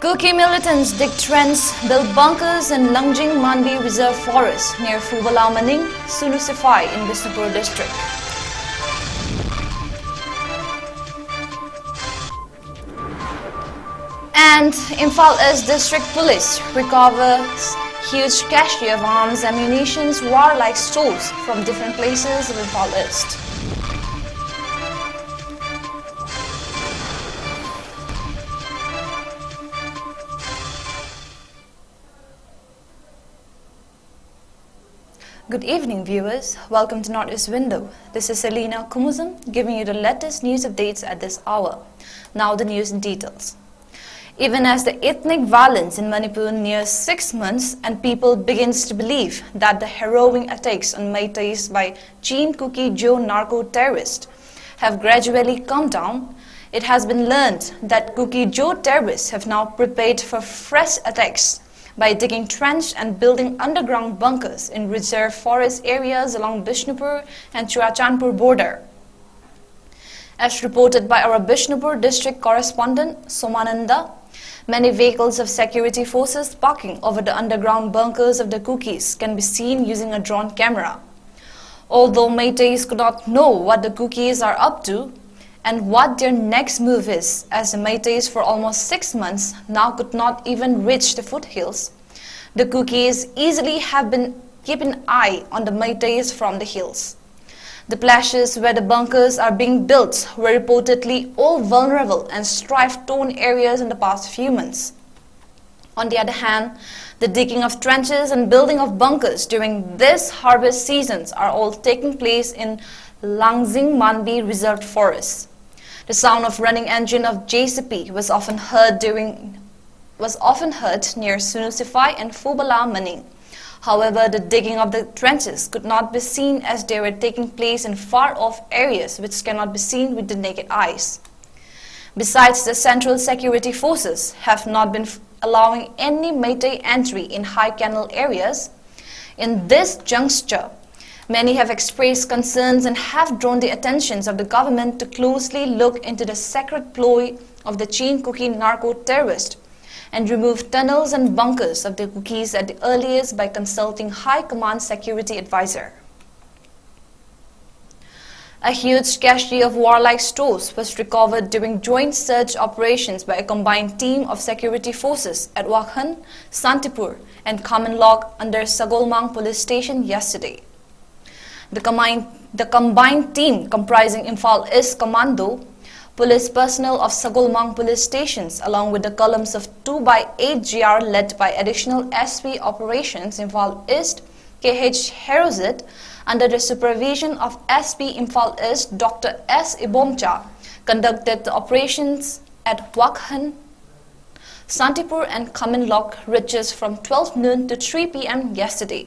Kuki militants dig trenches, build bunkers in Langjing Manbi Reserve Forest near Phubalao Maning, Sunusify in Bishnupur district. And Imphal East District Police recovers huge cache of arms, ammunition, warlike stores from different places of Imphal East. Good evening viewers, welcome to Northeast Window. This is Selina KHUMUJAM giving you the latest news updates at this hour. Now the news in details. Even as the ethnic violence in Manipur nears 6 months and people begins to believe that the harrowing attacks on Meiteis by 𝐂𝐞𝐯𝐬 narco-terrorists have gradually calmed down, it has been learned that 𝐂𝐞𝐯𝐬 terrorists have now prepared for fresh attacks by digging trenches and building underground bunkers in reserve forest areas along Bishnupur and Churachandpur border. As reported by our Bishnupur district correspondent Somananda, many vehicles of security forces parking over the underground bunkers of the Kukis can be seen using a drone camera. Although Meiteis could not know what the Kukis are up to and what their next move is, as the Meiteis for almost 6 months now could not even reach the foothills, the Kukis easily have been keeping an eye on the Meiteis from the hills. The places where the bunkers are being built were reportedly all vulnerable and strife-torn areas in the past few months. On the other hand, the digging of trenches and building of bunkers during this harvest seasons are all taking place in Langjing Manbi Reserve Forest. The sound of running engine of JCB was often heard near Sunusify and Phubalao Maning. However, the digging of the trenches could not be seen as they were taking place in far-off areas which cannot be seen with the naked eyes. Besides, the Central Security Forces have not been allowing any Meitei entry in high canal areas. In this juncture, many have expressed concerns and have drawn the attentions of the government to closely look into the secret ploy of the 𝐂𝐞𝐯𝐬 narco-terrorist and remove tunnels and bunkers of the Kukis at the earliest by consulting High Command Security Advisor. A huge cache of warlike stores was recovered during joint search operations by a combined team of security forces at Wakhan, Santipur and Kamenlok under Sagolmang police station yesterday. The combined team comprising Imphal East Commando, police personnel of Sagolmang police stations along with the columns of 2x8 GR led by additional SP operations Imphal East KHUMUJAM under the supervision of SP Imphal East Dr. S. Ibomcha conducted the operations at Wakhan, Santipur and Kamenlok ridges from 12 noon to 3 p.m. yesterday.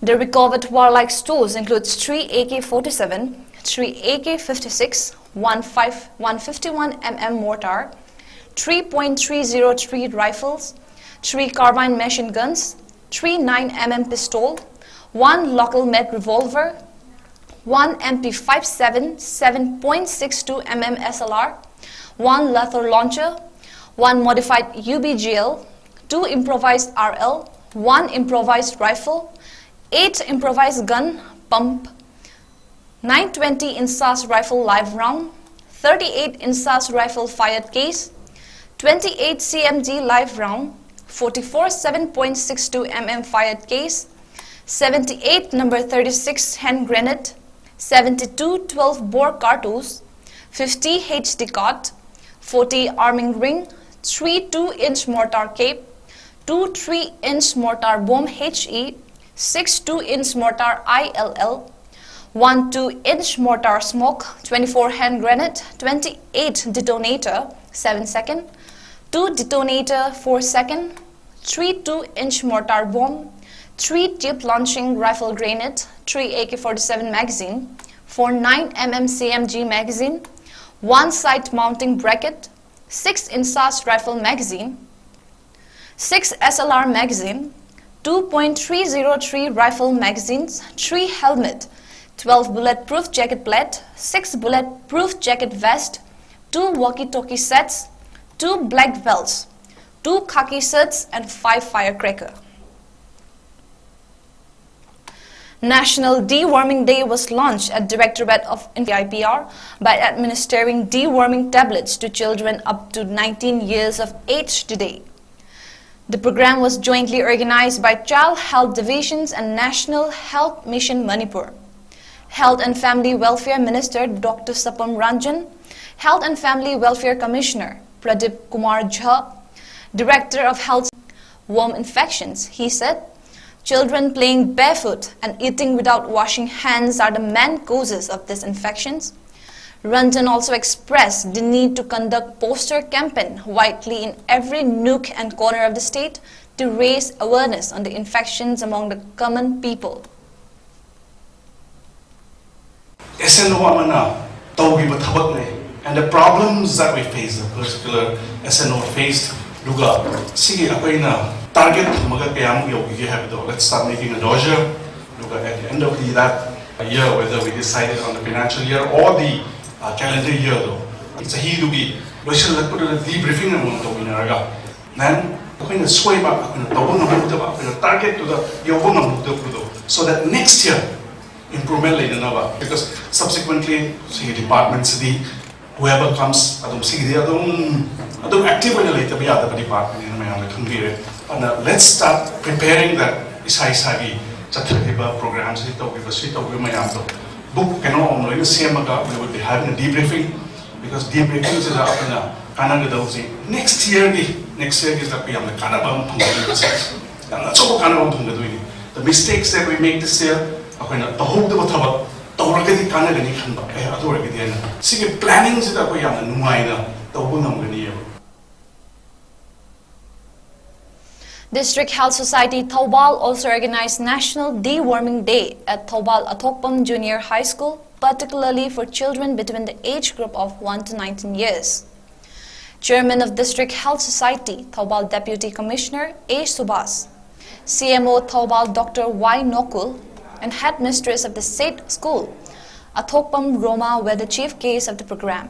The recovered warlike stores include 3 AK-47, 3 AK-56, 151 mm mortar, 3.303 rifles, 3 carbine machine guns, 3 9mm pistol, 1 local-made revolver, 1 MP57 7.62 mm SLR, 1 lethal launcher, 1 modified UBGL, 2 improvised RL, 1 improvised rifle, 8 improvised gun pump, 920 INSAS rifle live round, 38 INSAS rifle fired case, 28 CMG live round, 44 7.62 mm fired case, 78 number 36 hand grenade, 72 12-bore cartouche, 50 HD cot, 40 arming ring, 3 2-inch mortar cape, 2 3-inch mortar bomb HE, 6 2-inch mortar ILL, 1 2-inch mortar smoke, 24 hand grenade, 28 detonator 7 second, 2 detonator 4 second, 3 2-inch mortar bomb, 3 tube launching rifle grenade, 3 AK-47 magazine, 4 9mm CMG magazine, 1 sight mounting bracket, 6 INSAS rifle magazine, 6 SLR magazine, 2.303 rifle magazines, 3 helmet, 12 bulletproof jacket plate, 6 bulletproof jacket vest, 2 walkie-talkie sets, 2 black belts, 2 khaki suits and 5 firecrackers. National Deworming Day was launched at Directorate of IPR by administering deworming tablets to children up to 19 years of age today. The program was jointly organized by Child Health Divisions and National Health Mission Manipur. Health and Family Welfare Minister Dr. Sapam Ranjan, Health and Family Welfare Commissioner Pradeep Kumar Jha, Director of Health Worm Infections, he said, children playing barefoot and eating without washing hands are the main causes of these infections. Ranjan also expressed the need to conduct poster campaign widely in every nook and corner of the state to raise awareness on the infections among the common people. And the problems that we face, the particular SNO faced, target let's start making a dossier. At the end of that year, whether we decided on the financial year or the calendar year, though, it's a hidugi. We should put a debriefing amount of Minaraga. Then, we sway back, target to the Yobunga, so that next year, improvement in Nava. Because subsequently, departments, whoever comes, active in the later department in and let's start preparing that isai-sagi programs book we would be having a debriefing because debriefing is next year is the mistakes that we make this year planning District Health Society Thoubal also organized National Deworming Day at Thoubal Athokpam Junior High School, particularly for children between the age group of 1 to 19 years. Chairman of District Health Society Thoubal Deputy Commissioner A. Subhas, CMO Thoubal Dr. Y. Nokul, and Headmistress of the State School Athokpam Roma were the chief guests of the program.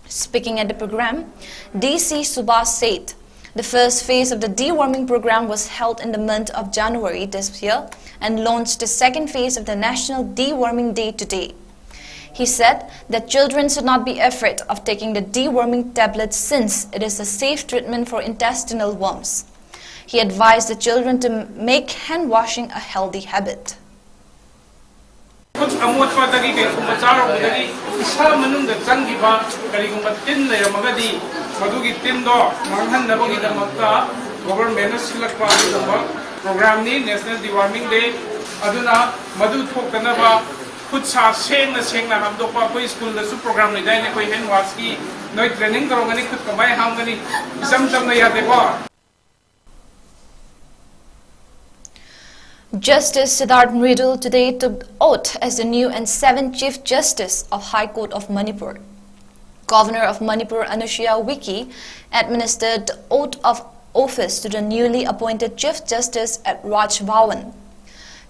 Speaking at the program, DC Subhas said, the first phase of the deworming program was held in the month of January this year and launched the second phase of the National Deworming Day today. He said that children should not be afraid of taking the deworming tablets since it is a safe treatment for intestinal worms. He advised the children to make hand washing a healthy habit. Madugi tindo manghan nabagi damakta government silakpa program ni National Deworming Day aduna madu thoktanaba khutsa sengna hamdokpa koi school da su program ni dai ne koi hand wash ki noi training karongani khut kamai hamgani isam na yate ko. Justice Siddharth Mridul today took oath as the new and 7th Chief Justice of High Court of Manipur. Governor of Manipur Anushiya Wiki administered the oath of office to the newly appointed Chief Justice at Raj Bhavan.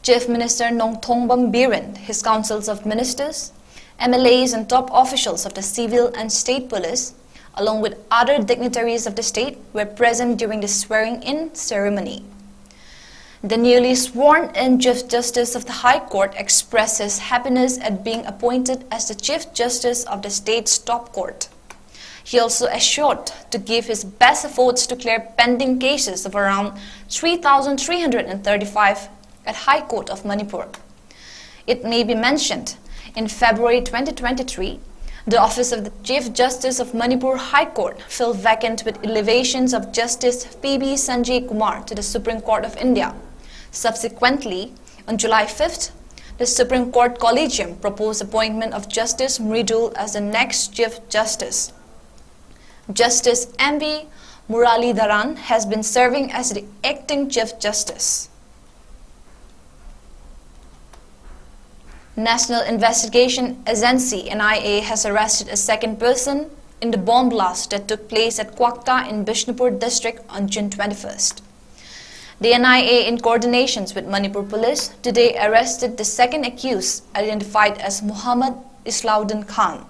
Chief Minister Nongthongbam Biren, his councils of ministers, MLAs and top officials of the civil and state police, along with other dignitaries of the state, were present during the swearing-in ceremony. The newly sworn-in Chief Justice of the High Court expresses happiness at being appointed as the Chief Justice of the state's top court. He also assured to give his best efforts to clear pending cases of around 3,335 at High Court of Manipur. It may be mentioned, in February 2023, the office of the Chief Justice of Manipur High Court fell vacant with elevations of Justice P.B. Sanjay Kumar to the Supreme Court of India. Subsequently, on July 5th, the Supreme Court Collegium proposed appointment of Justice Mridul as the next Chief Justice. Justice M.B. Muralidharan has been serving as the acting Chief Justice. National Investigation Agency NIA has arrested a second person in the bomb blast that took place at Kwakta in Bishnupur district on June 21st. The NIA, in coordination with Manipur Police, today arrested the second accused, identified as Muhammad Islauddin Khan.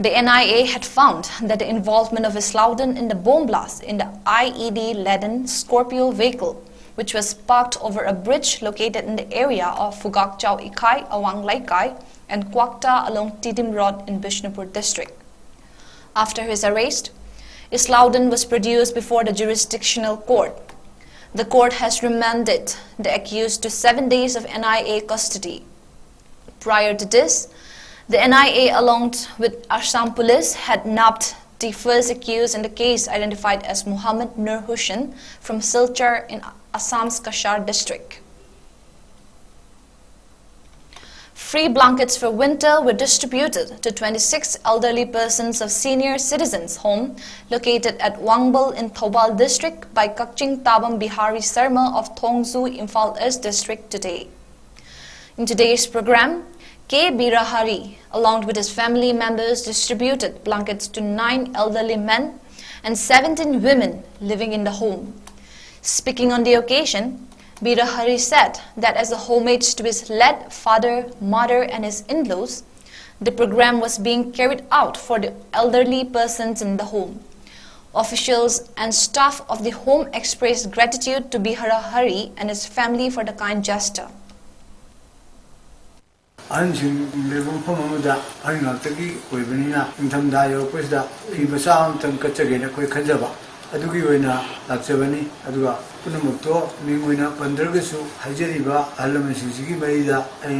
The NIA had found that the involvement of 𝐍𝐤 in the bomb blast in the IED-laden Scorpio vehicle, which was parked over a bridge located in the area of 𝐊𝐔𝐿𝐄𝐒, 𝐷𝐿𝐄𝐒, and Quakta along Tidim Road in Bishnupur district. After his arrest, 𝐍𝐤 was produced before the jurisdictional court. The court has remanded the accused to 7 days of NIA custody. Prior to this, the NIA, along with Assam police, had nabbed the first accused in the case, identified as Muhammad Nur Hussain from Silchar in Assam's Kashar district. Free blankets for winter were distributed to 26 elderly persons of senior citizens' home located at Wangbal in Thoubal district by Kakching Tabam Bihari Sarma of Thongzu, Imphal East district today. In today's program, K. Birahari, along with his family members, distributed blankets to 9 elderly men and 17 women living in the home. Speaking on the occasion, Birahari said that as a homage to his late father, mother and his in-laws, the program was being carried out for the elderly persons in the home. Officials and staff of the home expressed gratitude to Birahari and his family for the kind gesture. adugi oina lakchabani aduga punamukto mingoina pandragasu hajariba alamasigi marida ai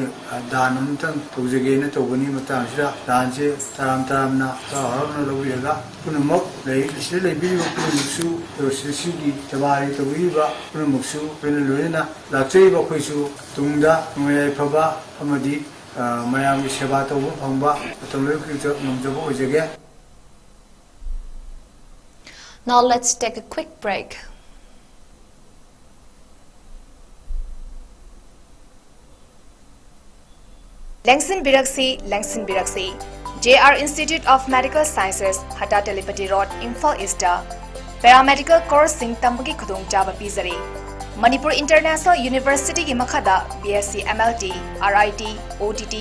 danam tang tujagena togani matangsira danse taramna haramna lawiraga punamuk lei isle biyu punamuksu tosigi tabari togiba punamuksu penaloina lakchaiba khoisu tungda ngoyai phaba amadi mayam seba tobu phangba toloi kito namjabo ojage. Now let's take a quick break. 𝐿𝐔𝐿𝐈 JR Institute of Medical Sciences, Hata Telepathy Road, Imphal East, Paramedical Course Sing Tambaki Khudong Chaba Pizari. Manipur International University ki makhada BSc MLT, RIT, OTT,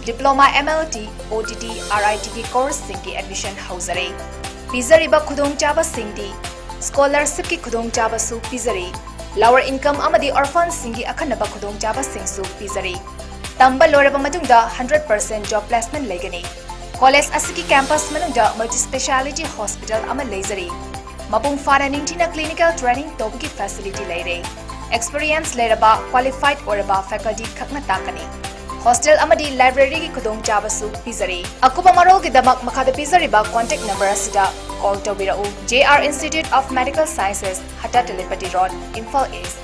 Diploma MLT, OTT, RIT ki course sing ki admission hauzare. Pizariba khudong chaba singdi scholarship ki khudong chaba su pizari, lower income amadi orphan singi akhanaba khudong chaba singsu pizari. Tamba loraba matungda 100% job placement legani. College asiki campus manungda multi speciality hospital ama leizari. Mapung fara ningtina clinical training tobki facility leire. Experience leraba qualified oraba faculty khakna takani. Hostel amadi library ki khudong chaba su pizari. Akupa marol ki damak makhada pizari ba contact number asida call tobirau. JR Institute of Medical Sciences, Hata Telepathy Road, Imphal East.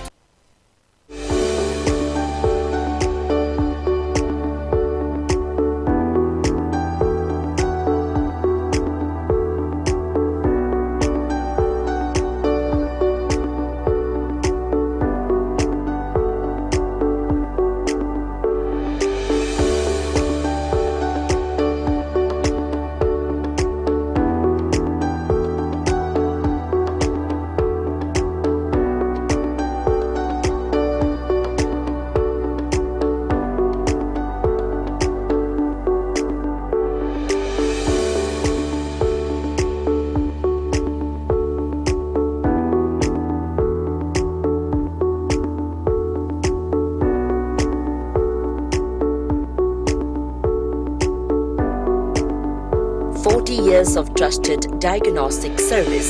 Years of trusted diagnostic service,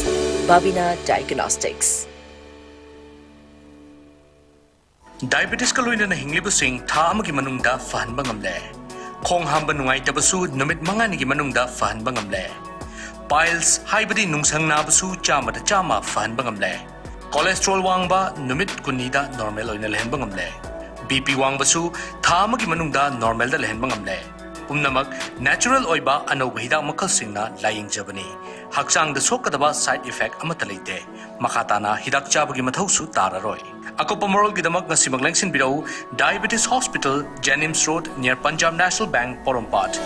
Babina Diagnostics. Diabetes ka luina na hinglibusing tha amagi manungda fahanba ngamle. Khong hamba nungai tabasu numit mangani gi manungda fahanba ngamle. Piles haibadi nungsang nabasu chama da chama fahanba ngamle. Cholesterol wangba numit kunida normal oina lehenba ngamle. BP wangbasu tha amagi manungda normal da lehenba ngamle. Pumnamak natural oiba anauba hidak makal singna laying jabani. Haksang da sokadaba side effect amata leite. Makatana hidak jabagi mathausu tararoi. Ako pamorol gidamak na simaglengsin birau Diabetes Hospital, Jennings Road near Punjab National Bank, Porompat.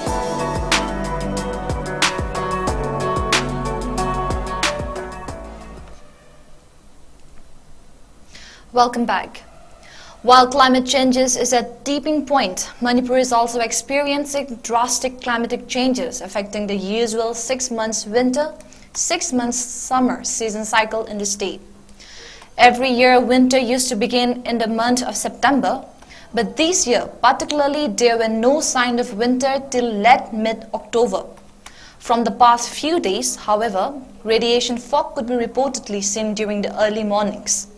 Welcome back. While climate changes is at tipping point, Manipur is also experiencing drastic climatic changes affecting the usual 6 months winter, 6 months summer season cycle in the state. Every year, winter used to begin in the month of September, but this year, particularly, there were no signs of winter till late mid-October. From the past few days, however, radiation fog could be reportedly seen during the early mornings.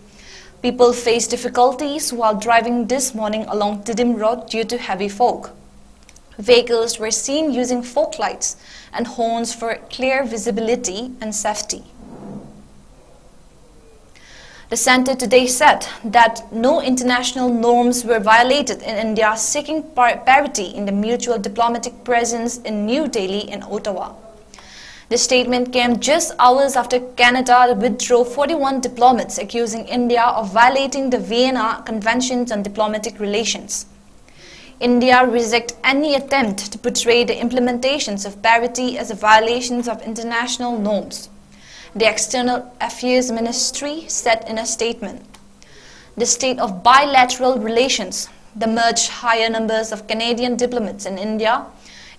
People faced difficulties while driving this morning along Tidim Road due to heavy fog. Vehicles were seen using fog lights and horns for clear visibility and safety. The center today said that no international norms were violated in India seeking parity in the mutual diplomatic presence in New Delhi and Ottawa. The statement came just hours after Canada withdrew 41 diplomats accusing India of violating the Vienna Conventions on Diplomatic Relations. India rejects any attempt to portray the implementations of parity as a violation of international norms, the External Affairs Ministry said in a statement. The state of bilateral relations, the much higher numbers of Canadian diplomats in India,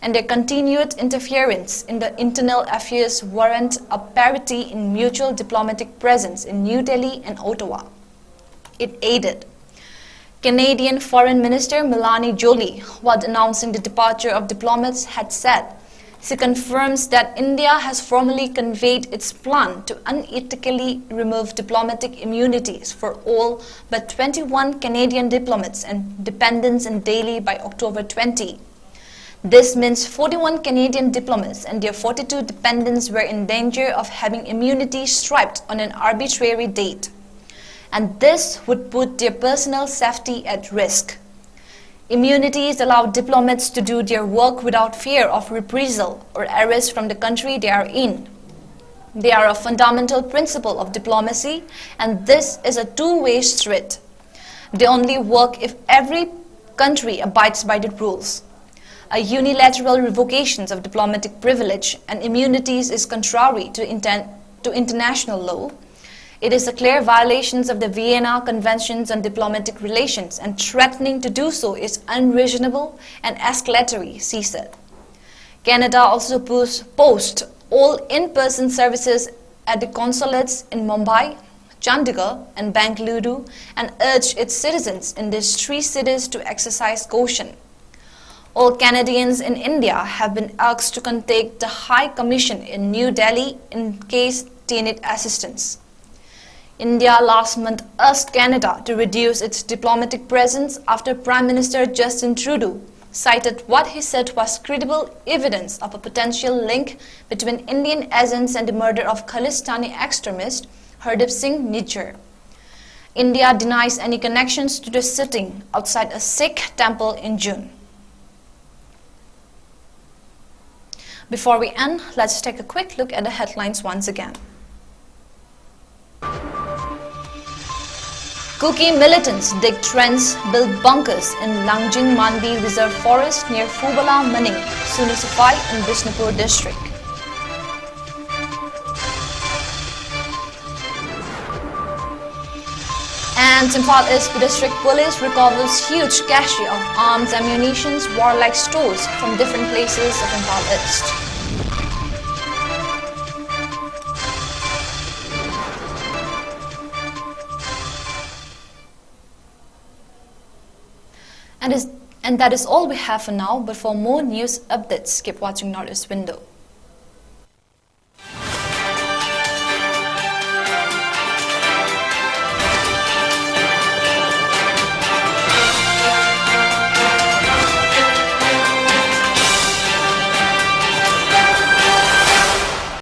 and their continued interference in the internal affairs warrant a parity in mutual diplomatic presence in New Delhi and Ottawa. It added. Canadian Foreign Minister Melanie Joly, while announcing the departure of diplomats, had said, she confirms that India has formally conveyed its plan to unethically remove diplomatic immunities for all but 21 Canadian diplomats and dependents in Delhi by October 20. This means 41 Canadian diplomats and their 42 dependents were in danger of having immunity stripped on an arbitrary date. And this would put their personal safety at risk. Immunities allow diplomats to do their work without fear of reprisal or arrest from the country they are in. They are a fundamental principle of diplomacy, and this is a two-way street. They only work if every country abides by the rules. A unilateral revocation of diplomatic privilege and immunities is contrary to international law. It is a clear violation of the Vienna Conventions on Diplomatic Relations, and threatening to do so is unreasonable and escalatory, she said. Canada also posts all in-person services at the consulates in Mumbai, Chandigarh and Bengaluru and urged its citizens in these three cities to exercise caution. All Canadians in India have been asked to contact the High Commission in New Delhi in case they need assistance. India last month asked Canada to reduce its diplomatic presence after Prime Minister Justin Trudeau cited what he said was credible evidence of a potential link between Indian agents and the murder of Khalistani extremist 𝐷𝐿 India denies any connections to the sitting outside a Sikh temple in June. Before we end, let's take a quick look at the headlines once again. Kuki militants dig trench, build bunkers in Langjing Manbi Reserve Forest near Phubala Maning, Sunusafai in Bishnupur district. And Imphal East District Police recovers huge cache of arms, ammunition, warlike stores from different places of Imphal East. And that is all we have for now, but for more news updates, keep watching Northeast Window.